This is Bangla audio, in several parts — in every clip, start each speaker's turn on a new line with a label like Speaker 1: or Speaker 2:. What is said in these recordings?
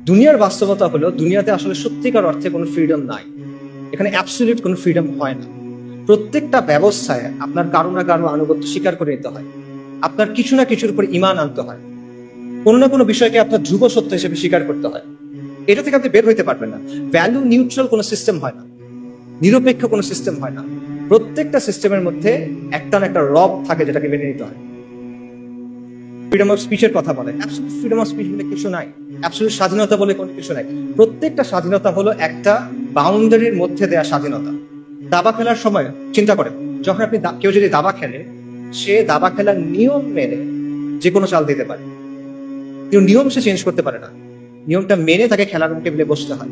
Speaker 1: দুনিয়ার বাস্তবতা হলো দুনিয়াতে আসলে সত্যিকার অর্থে কোনো ফ্রিডম নাই। এখানে অ্যাবসলিউট কোনো ফ্রিডম হয় না। প্রত্যেকটা ব্যবস্থায় আপনার কারো না কারো আনুগত্য স্বীকার করে নিতে হয়, আপনার কিছু না কিছুর উপর ঈমান আনতে হয়, কোনো না কোনো বিষয়কে আপনার ধ্রুব সত্য হিসেবে স্বীকার করতে হয়। এটা থেকে আপনি বের হইতে পারবেন না। ভ্যালু নিউট্রাল কোনো সিস্টেম হয় না, নিরপেক্ষ কোনো সিস্টেম হয় না। প্রত্যেকটা সিস্টেমের মধ্যে একটা না একটা রব থাকে যেটাকে মেনে নিতে হয়। ফ্রিডম অফ স্পিচের কথা বলে, অ্যাবসলিউট ফ্রিডম অফ স্পিচ বলে কিছু নাই, অ্যাবসলিউট স্বাধীনতা বলে কোনো কিছু নাই। প্রত্যেকটা স্বাধীনতা হলো একটা বাউন্ডারির মধ্যে দেয়া স্বাধীনতা। দাবা খেলার সময় চিন্তা করেন, যখন আপনি কেউ যদি দাবা খেলে, সে দাবা খেলার নিয়ম মেনে যে কোনো চাল দিতে পারে, কিন্তু নিয়ম সে চেঞ্জ করতে পারে না। নিয়মটা মেনে তাকে খেলার টেবিলে বসতে হয়।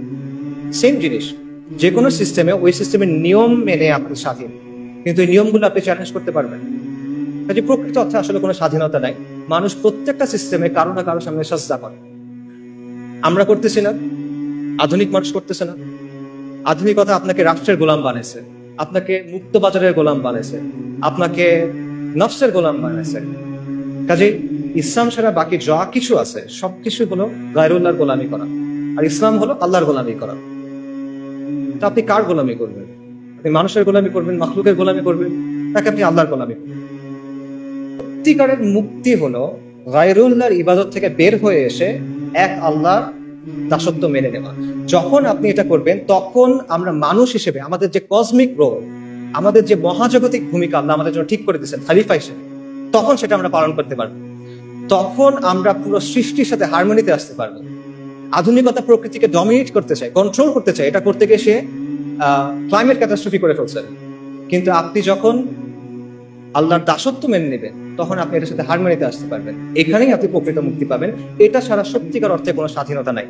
Speaker 1: সেম জিনিস, যে কোনো সিস্টেমে ওই সিস্টেমের নিয়ম মেনে আপনি স্বাধীন, কিন্তু এই নিয়মগুলো আপনি চ্যালেঞ্জ করতে পারবেন। কাজে প্রকৃত অর্থে আসলে কোনো স্বাধীনতা নাই। মানুষ প্রত্যেকটা সিস্টেমে কারো না কারো সামনে সাজদা করে। আমরা করতেছি না, আধুনিক মানুষ করতেছে না। আধুনিকতা আপনাকে রাষ্ট্রের গোলাম বানাইছে, আপনাকে মুক্ত বাজারের গোলাম বানাইছে, আপনাকে নফসের গোলাম বানাইছে। কাজে ইসলাম ছাড়া বাকি যা কিছু আছে সবকিছু হলো গায়রুল্লাহর গোলামি করা, আর ইসলাম হলো আল্লাহর গোলামি করা। তা আপনি কার গোলামি করবেন? আপনি মানুষের গোলামি করবেন, মাখলুকের গোলামি করবেন, নাকি আপনি আল্লাহর গোলামি করবেন? সত্যিকারের মুক্তি হলো গায়রুল্লাহর ইবাদত থেকে বের হয়ে এসে এক আল্লাহর দাসত্ব মেনে নেওয়া। যখন আপনি এটা করবেন, তখন আমরা মানুষ হিসেবে আমাদের যে কসমিক রোল, আমাদের যে মহাজাগতিক ভূমিকা আল্লাহ আমাদের জন্য ঠিক করে দিয়েছেন খলিফা হিসেবে, তখন সেটা আমরা পালন করতে পারবো। তখন আমরা পুরো সৃষ্টির সাথে হারমোনিতে আসতে পারবো। আধুনিকতা প্রকৃতিকে ডমিনেট করতে চায়, কন্ট্রোল করতে চায়। এটা করতে গিয়ে সে ক্লাইমেট ক্যাটাস্ট্রফি করে ফেলছেন। কিন্তু আপনি যখন আল্লাহর দাসত্ব মেনে নেবেন, তখন আপনি এটার সাথে হারমোনিতে আসতে পারবেন। এখানেই আপনি প্রকৃত মুক্তি পাবেন। এটা ছাড়া সত্যিকার অর্থে কোনো স্বাধীনতা নাই।